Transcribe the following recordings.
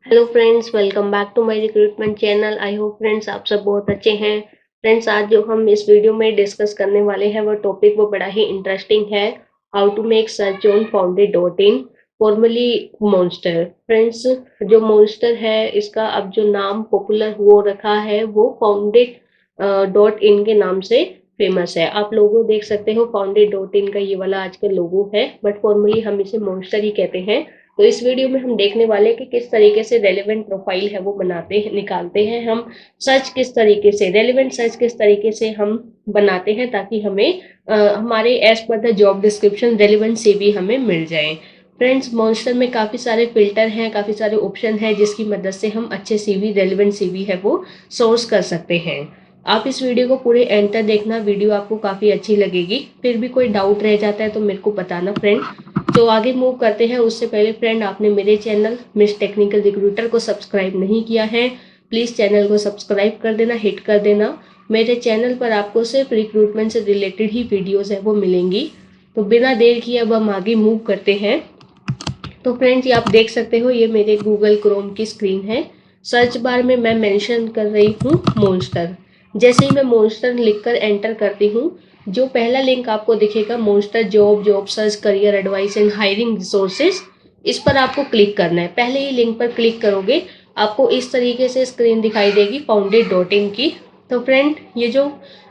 Hello friends, welcome back to my recruitment channel. I hope friends आप सब बहुत अच्छे हैं। फ्रेंड्स, आज जो हम इस वीडियो में डिस्कस करने वाले हैं वो टॉपिक वो बड़ा ही इंटरेस्टिंग है। How to make search on foundit dot in, formerly Monster. Friends, जो मॉन्स्टर है इसका अब जो नाम पॉपुलर हो रखा है वो फाउंडेड डॉट इन के नाम से फेमस है। आप लोगो देख सकते हो फाउंडेड डॉट इन का ये वाला आजकल लोगो है, बट फॉर्मली हम इसे मॉन्स्टर ही कहते हैं। तो इस वीडियो में हम देखने वाले हैं कि किस तरीके से रेलेवेंट प्रोफाइल है वो बनाते हैं, निकालते हैं हम। सर्च किस तरीके से, रेलेवेंट सर्च किस तरीके से हम बनाते हैं ताकि हमें हमारे as per the job description relevant CV हमें मिल जाए। फ्रेंड्स, मॉन्स्टर में काफ़ी सारे फिल्टर हैं, काफ़ी सारे ऑप्शन हैं जिसकी मदद से हम अच्छे सीवी, रेलेवेंट सीवी है वो सोर्स कर सकते हैं। आप इस वीडियो को पूरे एंड तक देखना, वीडियो आपको काफ़ी अच्छी लगेगी। फिर भी कोई डाउट रह जाता है तो मेरे को बताना फ्रेंड। तो आगे मूव करते हैं उससे पहले फ्रेंड, आपने मेरे चैनल मिस टेक्निकल रिक्रूटर को सब्सक्राइब नहीं किया है, प्लीज़ चैनल को सब्सक्राइब कर देना, हिट कर देना। मेरे चैनल पर आपको सिर्फ रिक्रूटमेंट से रिलेटेड ही वीडियोस है वो मिलेंगी। तो बिना देर किए अब हम आगे मूव करते हैं। तो फ्रेंड्स, ये आप देख सकते हो, ये मेरे गूगल क्रोम की स्क्रीन है। सर्च बार में मैं मेंशन कर रही हूँ मॉन्स्टर। जैसे ही मैं मॉन्स्टर लिखकर एंटर करती हूँ, जो पहला लिंक आपको दिखेगा monster job, job search, career advice and hiring resources, इस पर आपको क्लिक करना है। पहले ही लिंक पर क्लिक करोगे आपको इस तरीके से स्क्रीन दिखाई देगी फाउंडेड डॉट इन की। तो फ्रेंड, ये जो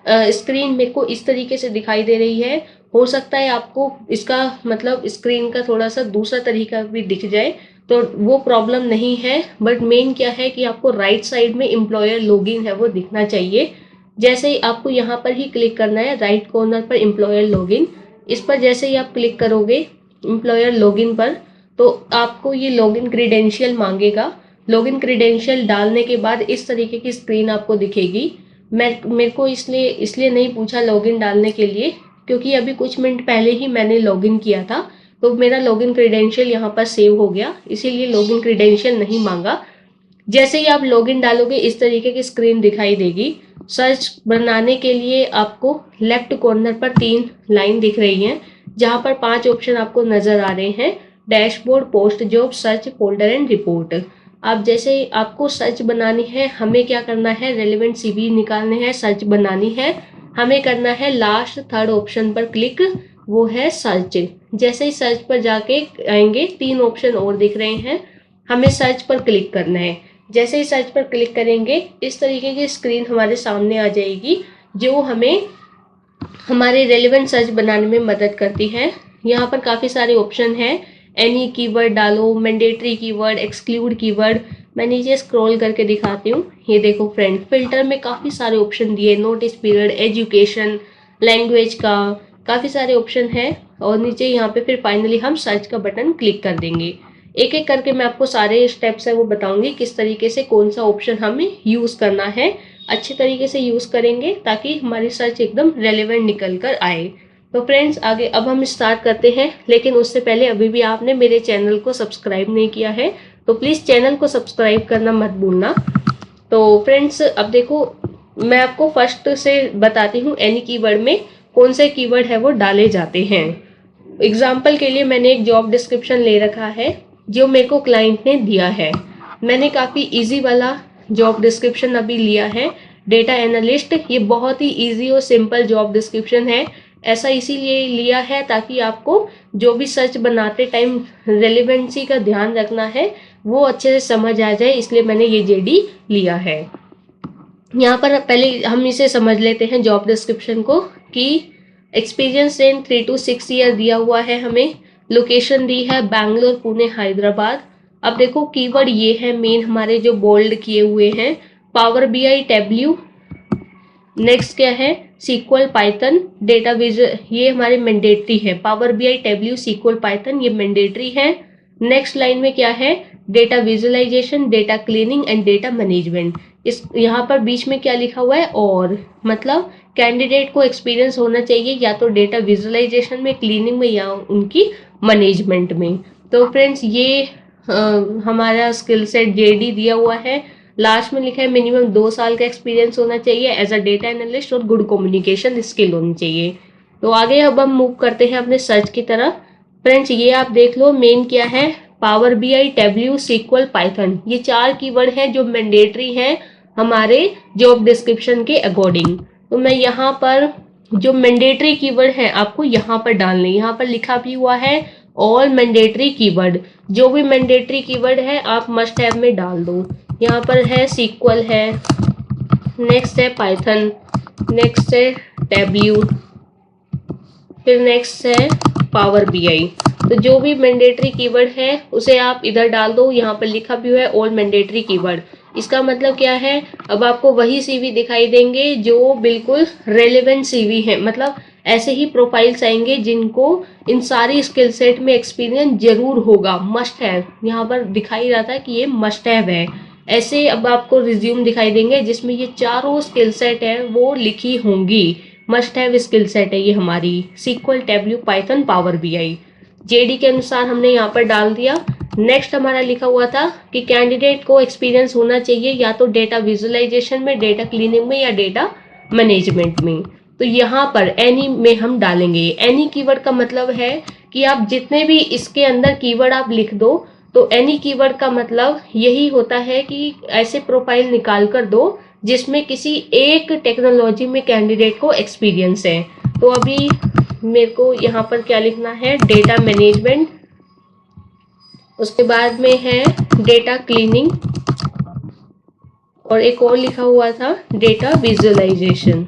स्क्रीन मेरे को इस तरीके से दिखाई दे रही है, हो सकता है आपको इसका मतलब स्क्रीन का थोड़ा सा दूसरा तरीका भी दिख जाए, तो वो प्रॉब्लम नहीं है। बट मेन क्या है कि आपको राइट साइड में एम्प्लॉयर लॉगिन है वो दिखना चाहिए। जैसे ही आपको यहाँ पर ही क्लिक करना है, right corner per employer login, इस पर जैसे ही आप क्लिक करोगे एम्प्लॉयर लॉगिन पर, तो आपको ये लॉगिन क्रीडेंशियल मांगेगा। लॉगिन क्रीडेंशियल डालने के बाद इस तरीके की स्क्रीन आपको दिखेगी। मेरे को इसलिए इसलिए नहीं पूछा लॉगिन डालने के लिए, क्योंकि अभी कुछ मिनट पहले ही मैंने लॉगिन किया था, तो मेरा लॉगिन क्रीडेंशियल यहाँ पर सेव हो गया, इसीलिए लॉगिन क्रीडेंशियल नहीं मांगा। जैसे ही आप लॉगिन डालोगे इस तरीके की स्क्रीन दिखाई देगी। सर्च बनाने के लिए आपको लेफ्ट कॉर्नर पर 3 लाइन दिख रही हैं, जहां पर 5 ऑप्शन आपको नजर आ रहे हैं। Dashboard, post job, search, folder and report. आप जैसे आपको सर्च बनानी है, हमें क्या करना है, रेलेवेंट सीवी निकालने हैं, सर्च बनानी है, हमें करना है लास्ट थर्ड ऑप्शन पर क्लिक, वो है सर्च। जैसे ही सर्च पर जाके आएंगे 3 ऑप्शन और दिख रहे हैं, हमें सर्च पर क्लिक करना है। जैसे ही सर्च पर क्लिक करेंगे इस तरीके की स्क्रीन हमारे सामने आ जाएगी, जो हमें हमारे रेलेवेंट सर्च बनाने में मदद करती है। यहाँ पर काफ़ी सारे ऑप्शन हैं। एनी कीवर्ड डालो, मैंडेटरी कीवर्ड, एक्सक्लूड कीवर्ड। मैं नीचे स्क्रॉल करके दिखाती हूँ। ये देखो फ्रेंड, फिल्टर में काफ़ी सारे ऑप्शन दिए, नोटिस पीरियड, एजुकेशन, लैंग्वेज का, काफ़ी सारे ऑप्शन है। और नीचे यहाँ पे फिर फाइनली हम सर्च का बटन क्लिक कर देंगे। एक एक करके मैं आपको सारे स्टेप्स है वो बताऊंगी, किस तरीके से कौन सा ऑप्शन हमें यूज़ करना है। अच्छे तरीके से यूज़ करेंगे ताकि हमारी सर्च एकदम रेलेवेंट निकल कर आए। तो फ्रेंड्स, आगे अब हम स्टार्ट करते हैं, लेकिन उससे पहले अभी भी आपने मेरे चैनल को सब्सक्राइब नहीं किया है तो प्लीज़ चैनल को सब्सक्राइब करना मत भूलना। तो फ्रेंड्स, अब देखो, मैं आपको फर्स्ट से बताती हूँ एनी कीवर्ड में कौन से कीवर्ड है वो डाले जाते हैं। एग्जाम्पल के लिए मैंने एक जॉब डिस्क्रिप्शन ले रखा है जो मेरे को क्लाइंट ने दिया है। मैंने काफ़ी इजी वाला जॉब डिस्क्रिप्शन अभी लिया है, डेटा एनालिस्ट। ये बहुत ही इजी और सिंपल जॉब डिस्क्रिप्शन है। ऐसा इसीलिए लिया है ताकि आपको जो भी सर्च बनाते टाइम रेलिवेंसी का ध्यान रखना है वो अच्छे से समझ आ जाए, इसलिए मैंने ये जेडी लिया है। यहाँ पर पहले हम इसे समझ लेते हैं जॉब डिस्क्रिप्शन को, कि एक्सपीरियंस इन 3 to 6 ईयर दिया हुआ है हमें। लोकेशन दी है बैंगलोर, पुणे, हैदराबाद। अब देखो कीवर्ड ये है मेन हमारे जो बोल्ड किए हुए हैं, पावर बीआई, टैब्ल्यू। नेक्स्ट क्या है, सीक्वल, पाइथन, डेटा विजुअल, ये हमारे मैंडेटरी है। Power BI, Tableau, SQL, Python ये मैंडेटरी है। नेक्स्ट लाइन में क्या है, data visualisation, data cleaning and data management. इस यहाँ पर बीच में क्या लिखा हुआ है, और मतलब कैंडिडेट को एक्सपीरियंस होना चाहिए या तो डेटा विजुअलाइजेशन में, क्लीनिंग में, या उनकी मैनेजमेंट में। तो फ्रेंड्स, ये हमारा स्किल सेट जेडी दिया हुआ है। लास्ट में लिखा है मिनिमम 2 साल का एक्सपीरियंस होना चाहिए एज अ डेटा एनालिस्ट और गुड कम्युनिकेशन स्किल होनी चाहिए। तो आगे अब हम मूव करते हैं अपने सर्च की तरफ। फ्रेंड्स, ये आप देख लो मेन क्या है, Power BI, Tableau, SQL, Python, ये 4 कीवर्ड हैं जो मैंडेटरी हैं हमारे जॉब डिस्क्रिप्शन के अकॉर्डिंग। तो मैं यहाँ पर जो मैंडेटरी कीवर्ड है आपको यहाँ पर डालने, यहाँ पर लिखा भी हुआ है ऑल मैंडेटरी कीवर्ड। जो भी मैंडेटरी कीवर्ड है आप मस्ट हैव में डाल दो। यहाँ पर है सीक्वल है, नेक्स्ट है पाइथन, नेक्स्ट है टैबल्यू, फिर नेक्स्ट है पावर बीआई। तो जो भी मैंडेटरी कीवर्ड है उसे आप इधर डाल दो। यहाँ पर लिखा भी हुआ है ऑल मैंडेटरी कीवर्ड। इसका मतलब क्या है, अब आपको वही सीवी दिखाई देंगे जो बिल्कुल रेलेवेंट सीवी है, मतलब ऐसे ही प्रोफाइल्स आएंगे जिनको इन सारी स्किल सेट में एक्सपीरियंस जरूर होगा, मस्ट हैव। यहाँ पर दिखाई रहा था कि ये मस्ट हैव है। ऐसे अब आपको रिज्यूम दिखाई देंगे जिसमें ये चारों स्किल सेट है वो लिखी होंगी। मस्ट हैव स्किल सेट है ये हमारी, SQL, Tableau, Python, Power BI. JD के अनुसार हमने यहाँ पर डाल दिया। नेक्स्ट हमारा लिखा हुआ था कि कैंडिडेट को एक्सपीरियंस होना चाहिए या तो डेटा विजुअलाइजेशन में, डेटा क्लीनिंग में या डेटा मैनेजमेंट में। तो यहाँ पर एनी में हम डालेंगे। एनी कीवर्ड का मतलब है कि आप जितने भी इसके अंदर कीवर्ड आप लिख दो, तो एनी कीवर्ड का मतलब यही होता है कि ऐसे प्रोफाइल निकाल कर दो जिसमें किसी एक टेक्नोलॉजी में कैंडिडेट को एक्सपीरियंस है। तो अभी मेरे को यहाँ पर क्या लिखना है, डेटा मैनेजमेंट, उसके बाद में है डेटा क्लीनिंग, और एक और लिखा हुआ था डेटा विजुअलाइजेशन।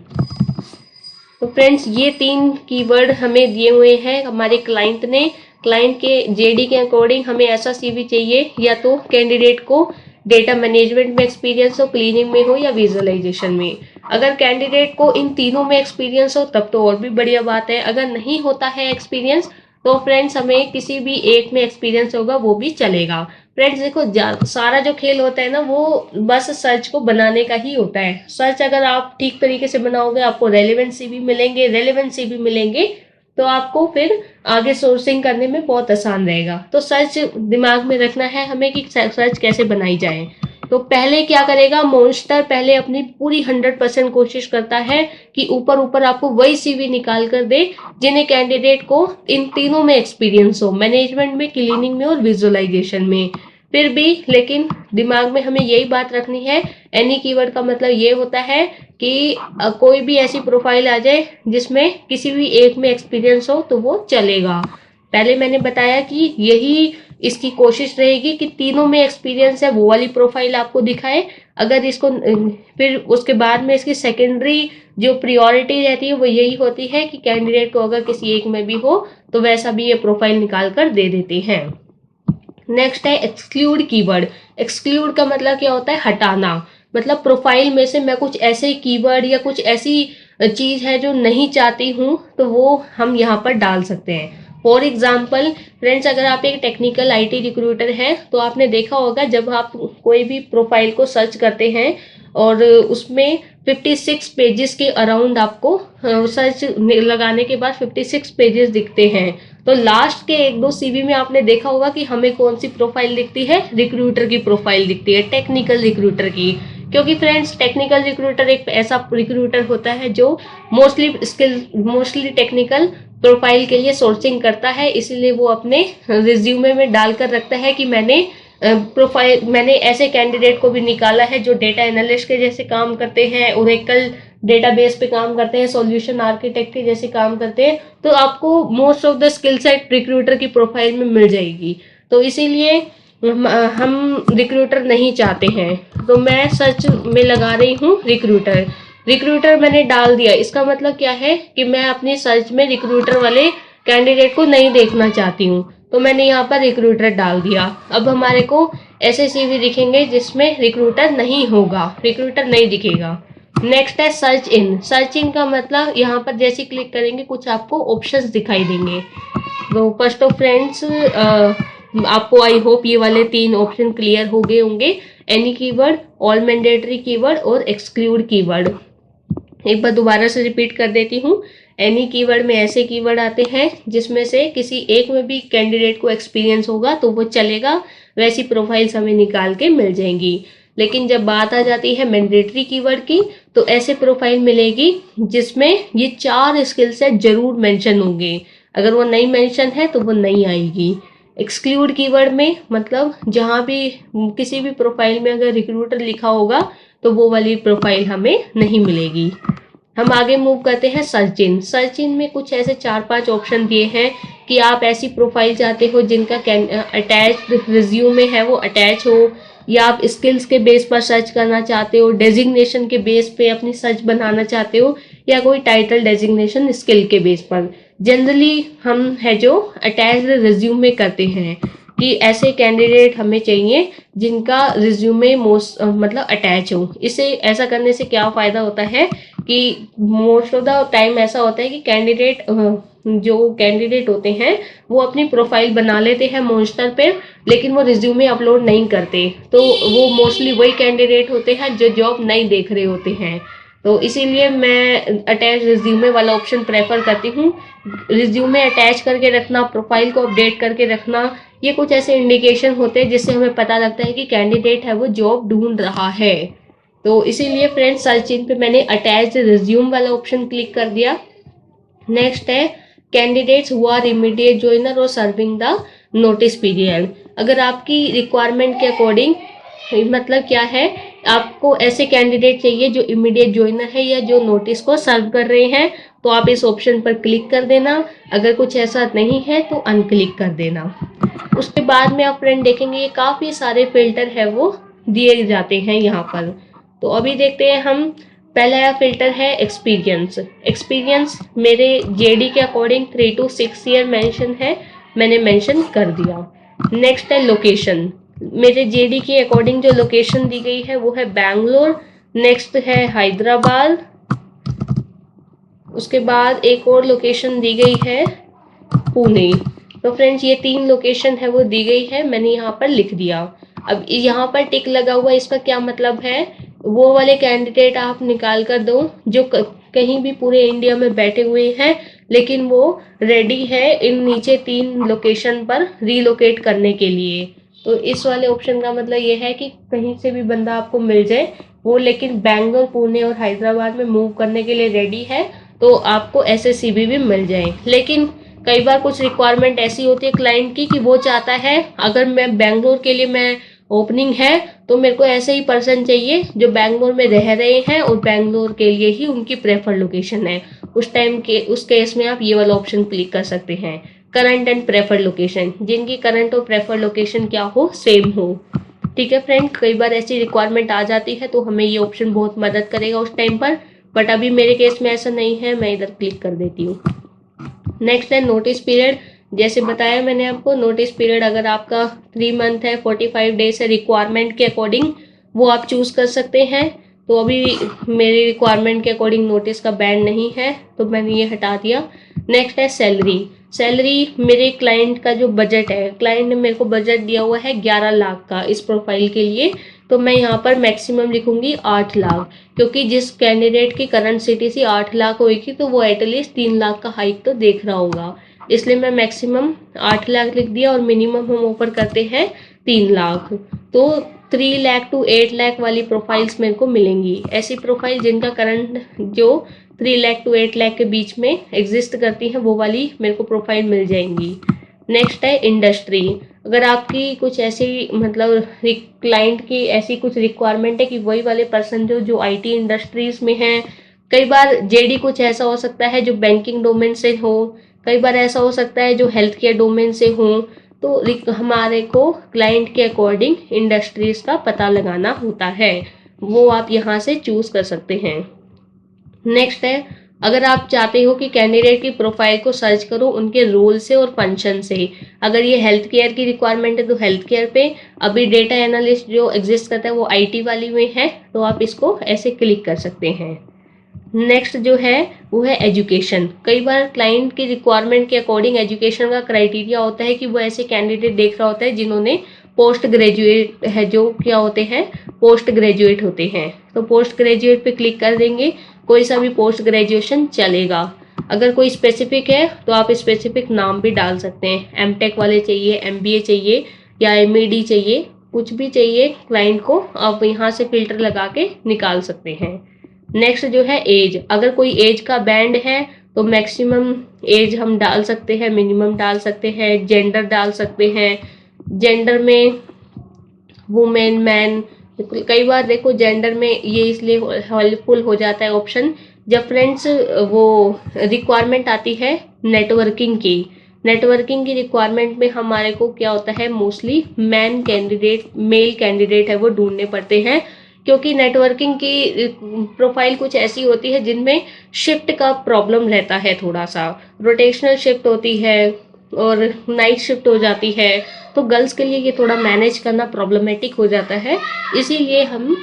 तो फ्रेंड्स ये 3 कीवर्ड हमें दिए हुए हैं हमारे क्लाइंट ने। क्लाइंट के जेडी के अकॉर्डिंग हमें ऐसा सीवी चाहिए या तो कैंडिडेट को डेटा मैनेजमेंट में एक्सपीरियंस हो, क्लीनिंग में हो या विजुअलाइजेशन में। अगर कैंडिडेट को इन तीनों में एक्सपीरियंस हो तब तो और भी बढ़िया बात है। अगर नहीं होता है एक्सपीरियंस तो फ्रेंड्स हमें किसी भी एक में एक्सपीरियंस होगा वो भी चलेगा। फ्रेंड्स देखो, सारा जो खेल होता है ना वो बस सर्च को बनाने का ही होता है। सर्च अगर आप ठीक तरीके से बनाओगे आपको रेलेवेंट सीवी मिलेंगे, रेलेवेंट सीवी मिलेंगे तो आपको फिर आगे सोर्सिंग करने में बहुत आसान रहेगा। तो सर्च दिमाग में रखना है हमें कि सर्च कैसे बनाई जाए। तो पहले क्या करेगा मॉन्स्टर, पहले अपनी पूरी 100% कोशिश करता है कि ऊपर ऊपर आपको वही सीवी निकाल कर दे जिन्हें कैंडिडेट को इन तीनों में एक्सपीरियंस हो, मैनेजमेंट में, क्लीनिंग में और विजुअलाइजेशन में। फिर भी लेकिन दिमाग में हमें यही बात रखनी है, एनी कीवर्ड का मतलब ये होता है कि कोई भी ऐसी प्रोफाइल आ जाए जिसमें किसी भी एक में एक्सपीरियंस हो तो वो चलेगा। पहले मैंने बताया कि यही इसकी कोशिश रहेगी कि तीनों में एक्सपीरियंस है वो वाली प्रोफाइल आपको दिखाए। अगर इसको फिर उसके बाद में इसकी सेकेंडरी जो प्रियोरिटी रहती है वो यही होती है कि कैंडिडेट को अगर किसी एक में भी हो तो वैसा भी ये प्रोफाइल निकाल कर दे देते हैं। नेक्स्ट है एक्सक्लूड कीवर्ड। एक्सक्लूड का मतलब क्या होता है, हटाना। मतलब प्रोफाइल में से मैं कुछ ऐसे कीवर्ड या कुछ ऐसी चीज है जो नहीं चाहती हूँ तो वो हम यहाँ पर डाल सकते हैं। फॉर एग्जाम्पल फ्रेंड्स, अगर आप एक टेक्निकल आईटी रिक्रूटर हैं तो आपने देखा होगा जब आप कोई भी प्रोफाइल को सर्च करते हैं और उसमें 56 पेजेस के अराउंड आपको सर्च लगाने के बाद 56 पेजेस दिखते हैं। तो लास्ट के 1-2 सीवी में आपने देखा होगा कि हमें कौन सी प्रोफाइल दिखती है, रिक्रूटर की प्रोफाइल दिखती है, टेक्निकल रिक्रूटर की। क्योंकि फ्रेंड्स टेक्निकल रिक्रूटर एक ऐसा रिक्रूटर होता है जो मोस्टली टेक्निकल प्रोफाइल के लिए सोर्सिंग करता है, इसीलिए वो अपने रिज्यूमे में डालकर रखता है कि मैंने ऐसे कैंडिडेट को भी निकाला है जो डेटा एनालिस्ट के जैसे काम करते हैं, ओरेकल डेटाबेस पे काम करते हैं, सॉल्यूशन आर्किटेक्ट के जैसे काम करते हैं। तो आपको most of the skill set recruiter की प्रोफाइल में मिल जाएगी। तो इसीलिए हम रिक्रूटर नहीं चाहते हैं, तो मैं सर्च में लगा रही हूँ रिक्रूटर। रिक्रूटर मैंने डाल दिया, इसका मतलब क्या है कि मैं अपनी सर्च में रिक्रूटर वाले कैंडिडेट को नहीं देखना चाहती हूँ, तो मैंने यहाँ पर रिक्रूटर डाल दिया। अब हमारे को ऐसे सीवी दिखेंगे जिसमें रिक्रूटर नहीं होगा, रिक्रूटर नहीं दिखेगा। नेक्स्ट है सर्च इन। सर्चिंग का मतलब यहाँ पर जैसे क्लिक करेंगे कुछ आपको ऑप्शंस दिखाई देंगे। तो फर्स्ट ऑफ फ्रेंड्स आपको आई होप ये वाले 3 ऑप्शन क्लियर हो गए होंगे, any keyword, all mandatory keyword और एक्सक्लूड कीवर्ड। एक बार दोबारा से रिपीट कर देती हूँ। एनी कीवर्ड में ऐसे कीवर्ड आते हैं जिसमें से किसी एक में भी कैंडिडेट को एक्सपीरियंस होगा तो वो चलेगा, वैसी प्रोफाइल्स हमें निकाल के मिल जाएंगी। लेकिन जब बात आ जाती है मैंडेटरी कीवर्ड की तो ऐसे प्रोफाइल मिलेगी जिसमें ये 4 स्किल सेट जरूर मेंशन होंगे। अगर वो नहीं मेंशन है तो वो नहीं आएगी। एक्सक्लूड कीवर्ड में मतलब जहाँ भी किसी भी प्रोफाइल में अगर रिक्रूटर लिखा होगा तो वो वाली प्रोफाइल हमें नहीं मिलेगी। हम आगे मूव करते हैं सर्च इन में कुछ ऐसे 4-5 ऑप्शन दिए हैं कि आप ऐसी प्रोफाइल चाहते हो जिनका अटैच रिज्यूमे है वो अटैच हो, या आप स्किल्स के बेस पर सर्च करना चाहते हो, डेजिग्नेशन के बेस पे अपनी सर्च बनाना चाहते हो, या कोई टाइटल डेजिग्नेशन स्किल के बेस पर। जनरली हम है जो अटैच रिज्यूमे करते हैं कि ऐसे कैंडिडेट हमें चाहिए जिनका रिज्यूमे मोस्ट मतलब अटैच हो। इसे ऐसा करने से क्या फायदा होता है कि मोस्ट ऑफ द टाइम ऐसा होता है कि जो कैंडिडेट होते हैं वो अपनी प्रोफाइल बना लेते हैं मोस्टर पे, लेकिन वो रिज्यूमे अपलोड नहीं करते, तो वो मोस्टली वही कैंडिडेट होते हैं जो जॉब नहीं देख रहे होते हैं। तो इसीलिए मैं अटैच रिज्यूमे वाला ऑप्शन प्रेफर करती हूँ। रिज्यूमे अटैच करके रखना, प्रोफाइल को अपडेट करके रखना, ये कुछ ऐसे इंडिकेशन होते हैं जिससे हमें पता लगता है कि कैंडिडेट है वो जॉब ढूंढ रहा है। तो इसीलिए फ्रेंड्स सर्च इन पे मैंने अटैच रिज्यूम वाला ऑप्शन क्लिक कर दिया। नेक्स्ट है candidates who are immediate joiner और सर्विंग द नोटिस पीरियड। अगर आपकी रिक्वायरमेंट के अकॉर्डिंग मतलब क्या है, आपको ऐसे कैंडिडेट चाहिए जो इमीडिएट ज्वाइनर है या जो नोटिस को सर्व कर रहे हैं, तो आप इस ऑप्शन पर क्लिक कर देना। अगर कुछ ऐसा नहीं है तो अनक्लिक कर देना। उसके बाद में आप फ्रेंड देखेंगे ये काफ़ी सारे फिल्टर है वो दिए जाते हैं यहाँ पर। तो अभी देखते हैं हम। पहला फिल्टर है एक्सपीरियंस। एक्सपीरियंस मेरे जेडी के अकॉर्डिंग 3 to 6 ईयर मेंशन है, मैंने मेंशन कर दिया। नेक्स्ट है लोकेशन। मेरे जेडी के अकॉर्डिंग जो लोकेशन दी गई है वो है बैंगलोर। नेक्स्ट है हैदराबाद। उसके बाद एक और लोकेशन दी गई है पुणे। तो फ्रेंड्स ये 3 लोकेशन है वो दी गई है, मैंने यहाँ पर लिख दिया। अब यहाँ पर टिक लगा हुआ, इसका क्या मतलब है, वो वाले कैंडिडेट आप निकाल कर दो जो कहीं भी पूरे इंडिया में बैठे हुए हैं लेकिन वो रेडी है इन नीचे 3 लोकेशन पर रीलोकेट करने के लिए। तो इस वाले ऑप्शन का मतलब ये है कि कहीं से भी बंदा आपको मिल जाए, वो लेकिन बैंगलोर, पुणे और हैदराबाद में मूव करने के लिए रेडी है, तो आपको ऐसे सीवी भी मिल जाए। लेकिन कई बार कुछ रिक्वायरमेंट ऐसी होती है क्लाइंट की कि वो चाहता है अगर मैं बैंगलोर के लिए मैं ओपनिंग है तो मेरे को ऐसे ही पर्सन चाहिए जो बैंगलोर में रह रहे हैं और बैंगलोर के लिए ही उनकी प्रेफर लोकेशन है। उस केस में आप ये वाला ऑप्शन क्लिक कर सकते हैं, करंट एंड प्रेफर लोकेशन, जिनकी करंट और प्रेफर लोकेशन क्या हो, सेम हो। ठीक है फ्रेंड, कई बार ऐसी रिक्वायरमेंट आ जाती है तो हमें ये ऑप्शन बहुत मदद करेगा उस टाइम पर, बट अभी मेरे केस में ऐसा नहीं है, मैं इधर क्लिक कर देती हूँ। नेक्स्ट है नोटिस पीरियड। जैसे बताया मैंने आपको, नोटिस पीरियड अगर आपका 3 मंथ है, 45 डेज है, रिक्वायरमेंट के अकॉर्डिंग वो आप चूज कर सकते हैं। तो अभी मेरी रिक्वायरमेंट के अकॉर्डिंग नोटिस का बैंड नहीं है तो मैंने ये हटा दिया। नेक्स्ट है सैलरी। सैलरी मेरे क्लाइंट का जो बजट है, क्लाइंट ने मेरे को बजट दिया हुआ है 11 लाख का इस प्रोफाइल के लिए, तो मैं यहाँ पर मैक्सिमम लिखूंगी 8 लाख, क्योंकि जिस कैंडिडेट की करंट सीटीसी 8 लाख होगी तो वो एटलीस्ट 3 लाख का हाइक तो देख रहा होगा, इसलिए मैं मैक्सिमम 8 लाख लिख दिया और मिनिमम हम ऑफर करते हैं 3 लाख। तो 3 लाख टू 8 लाख वाली प्रोफाइल्स मेरे को मिलेंगी। ऐसी प्रोफाइल जिनका करंट जो 3 लाख टू 8 लाख के बीच में एग्जिस्ट करती हैं वो वाली मेरे को प्रोफाइल मिल जाएंगी। नेक्स्ट है इंडस्ट्री। अगर आपकी कुछ ऐसी मतलब क्लाइंट की ऐसी कुछ रिक्वायरमेंट है कि वही वाले पर्सन जो आईटी इंडस्ट्रीज में हैं, कई बार जेडी कुछ ऐसा हो सकता है जो बैंकिंग डोमेन से हो, कई बार ऐसा हो सकता है जो हेल्थ केयर डोमेन से हो, तो हमारे को क्लाइंट के अकॉर्डिंग इंडस्ट्रीज का पता लगाना होता है, वो आप यहाँ से चूज कर सकते हैं। नेक्स्ट है, अगर आप चाहते हो कि कैंडिडेट की प्रोफाइल को सर्च करो उनके रोल से और फंक्शन से, अगर ये हेल्थ केयर की रिक्वायरमेंट है तो हेल्थ केयर पे, अभी डेटा एनालिस्ट जो एग्जिस्ट करता है वो आईटी वाली में है, तो आप इसको ऐसे क्लिक कर सकते हैं। नेक्स्ट जो है वो है एजुकेशन। कई बार क्लाइंट की रिक्वायरमेंट के अकॉर्डिंग एजुकेशन का क्राइटेरिया होता है कि वो ऐसे कैंडिडेट देख रहा होता है जिन्होंने पोस्ट ग्रेजुएट है, जो क्या होते हैं पोस्ट ग्रेजुएट होते हैं, तो पोस्ट ग्रेजुएट पे क्लिक कर देंगे, कोई सा भी पोस्ट ग्रेजुएशन चलेगा। अगर कोई स्पेसिफिक है तो आप स्पेसिफिक नाम भी डाल सकते हैं, एमटेक वाले चाहिए, एमबीए चाहिए या एमईडी चाहिए, कुछ भी चाहिए क्लाइंट को आप यहाँ से फिल्टर लगा के निकाल सकते हैं। नेक्स्ट जो है एज, अगर कोई एज का बैंड है तो मैक्सिमम एज हम डाल सकते हैं, मिनिमम डाल सकते हैं, जेंडर डाल सकते हैं। जेंडर में वुमेन, मैन, कई बार देखो जेंडर में ये इसलिए हेल्पफुल हो जाता है ऑप्शन, जब फ्रेंड्स वो रिक्वायरमेंट आती है नेटवर्किंग की। नेटवर्किंग की रिक्वायरमेंट में हमारे को क्या होता है, mostly man candidate, male candidate है वो ढूंढने पड़ते हैं, क्योंकि नेटवर्किंग की प्रोफाइल कुछ ऐसी होती है जिनमें शिफ्ट का प्रॉब्लम रहता है, थोड़ा सा रोटेशनल शिफ्ट होती है और नाइट शिफ्ट हो जाती है, तो गर्ल्स के लिए ये थोड़ा मैनेज करना प्रॉब्लमेटिक हो जाता है। इसीलिए हम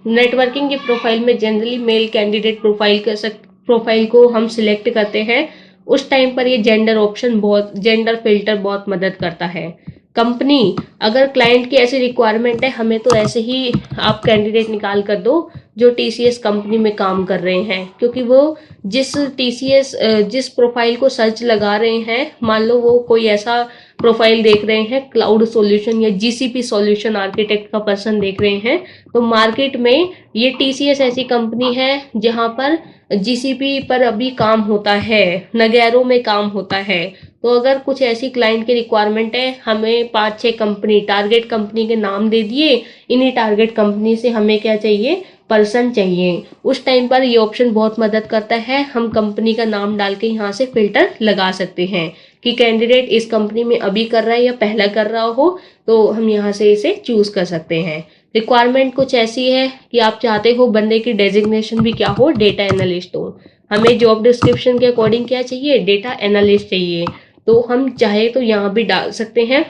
नेटवर्किंग की प्रोफाइल में जनरली मेल कैंडिडेट प्रोफाइल को हम सिलेक्ट करते हैं। उस टाइम पर ये जेंडर फिल्टर बहुत मदद करता है। कंपनी, अगर क्लाइंट की ऐसी रिक्वायरमेंट है, हमें तो ऐसे ही आप कैंडिडेट निकाल कर दो जो टीसीएस कंपनी में काम कर रहे हैं, क्योंकि वो जिस प्रोफाइल को सर्च लगा रहे हैं, मान लो वो कोई ऐसा प्रोफाइल देख रहे हैं क्लाउड सॉल्यूशन या जीसीपी सॉल्यूशन आर्किटेक्ट का पर्सन देख रहे हैं, तो मार्केट में ये टीसीएस ऐसी कंपनी है जहां पर जीसीपी पर अभी काम होता है, नगैरो में काम होता है। तो अगर कुछ ऐसी क्लाइंट की रिक्वायरमेंट है, हमें 5-6 कंपनी, टारगेट कंपनी के नाम दे दिए, इन्हीं टारगेट कंपनी से हमें क्या चाहिए, पर्सन चाहिए, उस टाइम पर ये ऑप्शन बहुत मदद करता है। हम कंपनी का नाम डाल के यहाँ से फिल्टर लगा सकते हैं कि कैंडिडेट इस कंपनी में अभी कर रहा है या पहला कर रहा हो, तो हम यहाँ से इसे चूज कर सकते हैं। रिक्वायरमेंट कुछ ऐसी है कि आप चाहते हो बंदे की डेजिग्नेशन भी क्या हो, डेटा एनालिस्ट हो। हमें जॉब डिस्क्रिप्शन के अकॉर्डिंग क्या चाहिए, डेटा एनालिस्ट चाहिए। तो हम चाहे तो यहाँ भी डाल सकते हैं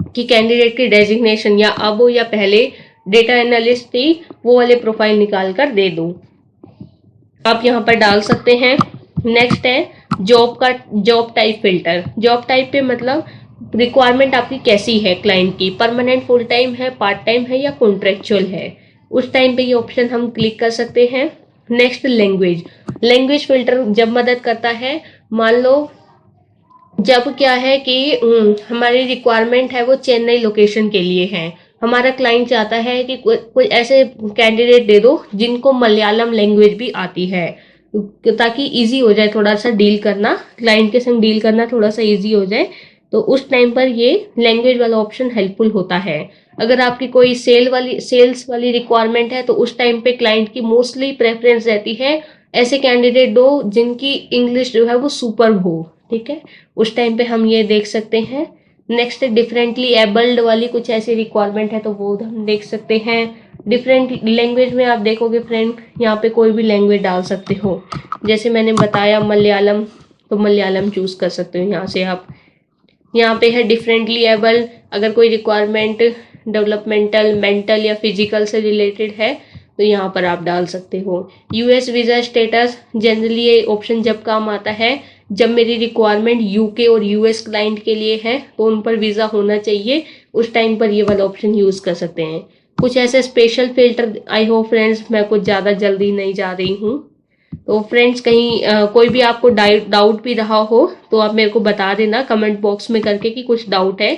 कि कैंडिडेट की डेजिग्नेशन या अब हो या पहले डेटा एनालिस्ट थी, वो वाले प्रोफाइल निकाल कर दे दूं, आप यहाँ पर डाल सकते हैं। नेक्स्ट है job type filter. Job type पे मतलब रिक्वायरमेंट आपकी कैसी है, क्लाइंट की परमानेंट, फुल टाइम है, पार्ट टाइम है या कॉन्ट्रेक्चुअल है, उस टाइम पे ये ऑप्शन हम क्लिक कर सकते हैं। नेक्स्ट लैंग्वेज फिल्टर जब मदद करता है, मान लो जब क्या है कि हमारी रिक्वायरमेंट है वो चेन्नई लोकेशन के लिए है, हमारा क्लाइंट चाहता है कि कोई ऐसे कैंडिडेट दे दो जिनको मलयालम लैंग्वेज भी आती है, ताकि इजी हो जाए थोड़ा सा डील करना, क्लाइंट के संग डील करना थोड़ा सा इजी हो जाए। तो उस टाइम पर ये लैंग्वेज वाला ऑप्शन हेल्पफुल होता है। अगर आपकी कोई सेल्स वाली रिक्वायरमेंट है, तो उस टाइम पे क्लाइंट की मोस्टली प्रेफरेंस रहती है ऐसे कैंडिडेट दो जिनकी इंग्लिश जो है वो सुपर हो, ठीक है, उस टाइम पे हम ये देख सकते हैं। नेक्स्ट डिफरेंटली एबल्ड वाली कुछ ऐसी रिक्वायरमेंट है, तो वो हम देख सकते हैं। डिफरेंट लैंग्वेज में आप देखोगे फ्रेंड, यहाँ पे कोई भी लैंग्वेज डाल सकते हो, जैसे मैंने बताया मलयालम, तो मलयालम चूज कर सकते हो यहाँ से आप। यहाँ पे है डिफरेंटली एबल, अगर कोई रिक्वायरमेंट डेवलपमेंटल, मेंटल या फिजिकल से रिलेटेड है, तो यहाँ पर आप डाल सकते हो। यूएस वीजा स्टेटस, जनरली ये ऑप्शन जब काम आता है जब मेरी रिक्वायरमेंट यूके और यूएस क्लाइंट के लिए है, तो उन पर वीजा होना चाहिए, उस टाइम पर ये वाला ऑप्शन यूज कर सकते हैं। कुछ ऐसे स्पेशल फिल्टर, आई होप फ्रेंड्स मैं कुछ ज्यादा जल्दी नहीं जा रही हूँ, तो फ्रेंड्स कहीं कोई भी आपको डाउट भी रहा हो तो आप मेरे को बता देना कमेंट बॉक्स में करके कि कुछ डाउट है।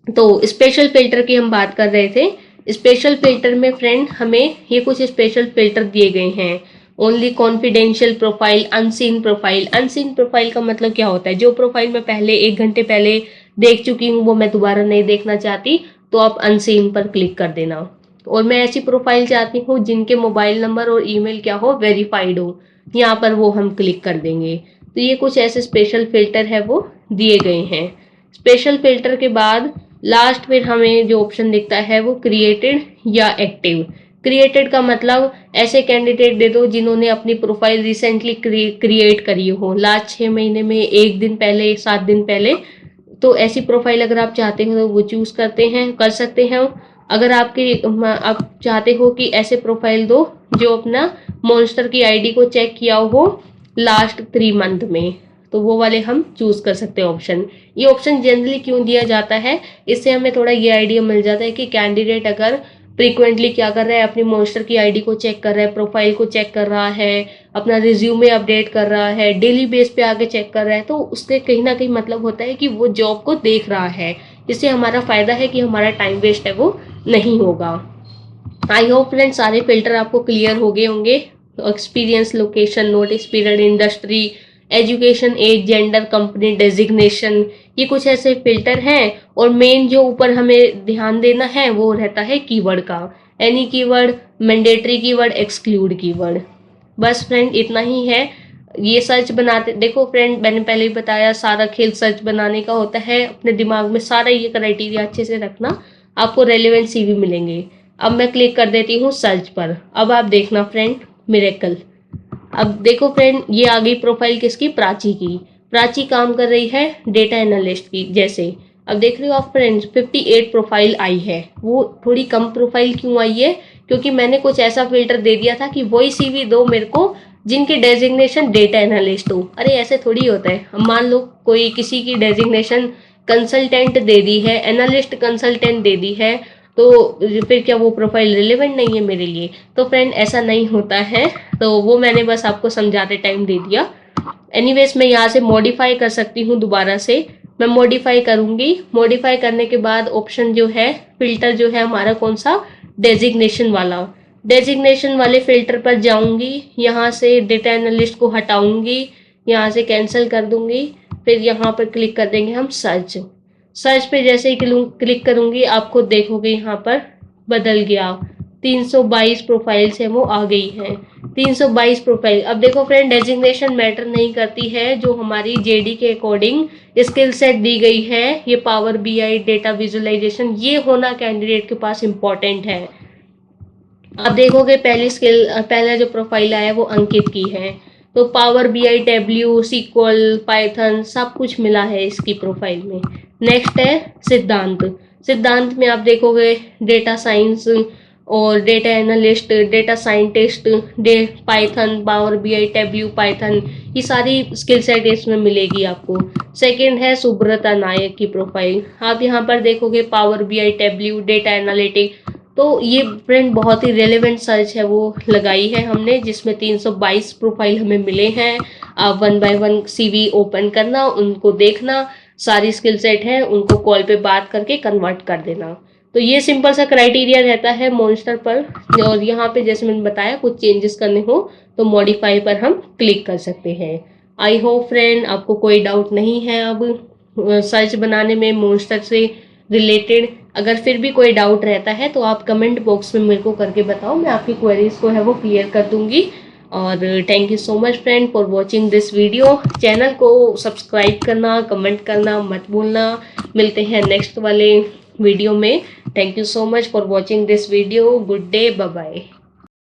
तो स्पेशल फिल्टर की हम बात कर रहे थे। स्पेशल फिल्टर में फ्रेंड हमें ये कुछ स्पेशल फिल्टर दिए गए हैं। Only confidential profile, unseen profile. Unseen profile का मतलब क्या होता है, जो प्रोफाइल मैं पहले 1 घंटे पहले देख चुकी हूँ वो मैं दोबारा नहीं देखना चाहती, तो आप अनसीन पर क्लिक कर देना। और मैं ऐसी प्रोफाइल चाहती हूँ जिनके मोबाइल नंबर और ईमेल क्या हो, वेरीफाइड हो, यहाँ पर वो हम क्लिक कर देंगे। तो ये कुछ ऐसे स्पेशल फिल्टर है वो दिए गए हैं। स्पेशल फिल्टर के बाद लास्ट में हमें जो ऑप्शन दिखता है वो क्रिएटेड या एक्टिव। क्रिएटेड का मतलब ऐसे कैंडिडेट दे दो जिन्होंने अपनी प्रोफाइल रिसेंटली क्रिएट करी हो, लास्ट 6 महीने में, 1 दिन पहले, 7 दिन पहले, तो ऐसी प्रोफाइल अगर आप चाहते हो तो वो चूज कर सकते हैं। अगर आप चाहते हो कि ऐसे प्रोफाइल दो जो अपना मॉन्स्टर की आईडी को चेक किया हो लास्ट 3 मंथ में, तो वो वाले हम चूज कर सकते हैं ऑप्शन। ये ऑप्शन जनरली क्यों दिया जाता है, इससे हमें थोड़ा ये आइडिया मिल जाता है कि कैंडिडेट अगर फ्रीक्वेंटली क्या कर रहा है, अपनी मॉन्स्टर की आईडी को चेक कर रहा है, प्रोफाइल को चेक कर रहा है, अपना रिज्यूमे अपडेट कर रहा है, डेली बेस पे आके चेक कर रहा है, तो उससे कहीं ना कहीं मतलब होता है कि वो जॉब को देख रहा है। इससे हमारा फायदा है कि हमारा टाइम वेस्ट है वो नहीं होगा। आई होप फ्रेंड सारे फिल्टर आपको क्लियर हो गए होंगे। Experience, location, notice period, industry, education, age, gender, company designation, ये कुछ ऐसे फिल्टर हैं। और मेन जो ऊपर हमें ध्यान देना है वो रहता है कीवर्ड का। Any keyword, mandatory keyword, exclude keyword. बस फ्रेंड इतना ही है। ये सर्च बनाते देखो फ्रेंड, मैंने पहले ही बताया सारा खेल सर्च बनाने का होता है। अपने दिमाग में सारा ये क्राइटेरिया अच्छे से रखना, आपको रेलेवेंट सीवी मिलेंगे। अब मैं क्लिक कर देती हूँ सर्च पर। अब आप देखना फ्रेंड मिरेकल। अब देखो फ्रेंड, ये आ गई प्रोफाइल किसकी, प्राची की। प्राची काम कर रही है डेटा एनालिस्ट की जैसे। अब देख रहे हो आप फ्रेंड्स 58 प्रोफाइल आई है। वो थोड़ी कम प्रोफाइल क्यों आई है, क्योंकि मैंने कुछ ऐसा फिल्टर दे दिया था कि वही सीवी दो मेरे को जिनकी डेजिग्नेशन डेटा एनालिस्ट हो। अरे ऐसे थोड़ी होता है। अब मान लो कोई किसी की डेजिग्नेशन कंसल्टेंट दे दी है, एनालिस्ट कंसल्टेंट दे दी है, तो फिर क्या वो प्रोफाइल रिलेवेंट नहीं है मेरे लिए? तो फ्रेंड ऐसा नहीं होता है। तो वो मैंने बस आपको समझाते टाइम दे दिया। एनीवेज मैं यहाँ से मॉडिफाई कर सकती हूँ दोबारा से। मैं मॉडिफाई करूंगी। मॉडिफाई करने के बाद ऑप्शन जो है, फिल्टर जो है हमारा कौन सा, डेजिग्नेशन वाला। डेजिग्नेशन वाले फिल्टर पर जाऊंगी, यहाँ से डेटा एनालिस्ट को हटाऊंगी, यहाँ से कैंसिल कर दूंगी। फिर यहाँ पर क्लिक कर देंगे हम सर्च। सर्च पे जैसे ही क्लिक करूंगी आपको देखोगे यहाँ पर बदल गया। 322 प्रोफाइल्स है वो आ गई है। 322 प्रोफाइल। अब देखो फ्रेंड, डेजिग्नेशन मैटर नहीं करती है। जो हमारी जेडी के अकॉर्डिंग स्किल सेट दी गई है, ये पावर बीआई, डेटा विजुअलाइजेशन, ये होना कैंडिडेट के पास इंपॉर्टेंट है। आप देखोगे पहली स्किल, पहला जो प्रोफाइल आया वो अंकित की है। तो Power BI, Tableau, SQL, Python सब कुछ मिला है इसकी प्रोफाइल में। नेक्स्ट है सिद्धांत। सिद्धांत में आप देखोगे डेटा साइंस और data analyst, data scientist, Python, Power BI, Tableau, Python, ये सारी स्किल सेट इसमें मिलेगी आपको। सेकंड है सुब्रता नायक की प्रोफाइल। आप यहाँ पर देखोगे power BI, Tableau, data analytic. तो ये फ्रेंड बहुत ही रेलेवेंट सर्च है वो लगाई है हमने, जिसमें 322 प्रोफाइल हमें मिले हैं। आप 1 बाय 1 सीवी ओपन करना, उनको देखना, सारी स्किल सेट है, उनको कॉल पे बात करके कन्वर्ट कर देना। तो ये सिंपल सा क्राइटेरिया रहता है मॉन्स्टर पर। और यहाँ पे जैसे मैंने बताया कुछ चेंजेस करने हो तो मॉडिफाई पर हम क्लिक कर सकते हैं। आई होप फ्रेंड आपको कोई डाउट नहीं है अब सर्च बनाने में मॉन्स्टर से रिलेटेड। अगर फिर भी कोई डाउट रहता है तो आप कमेंट बॉक्स में मेरे को करके बताओ, मैं आपकी क्वेरीज को है वो क्लियर कर दूंगी। और thank you so much friend for watching this video. Channel को सब्सक्राइब करना, कमेंट करना मत भूलना। मिलते हैं नेक्स्ट वाले वीडियो में। Thank you so much for watching this video. Good day, bye bye.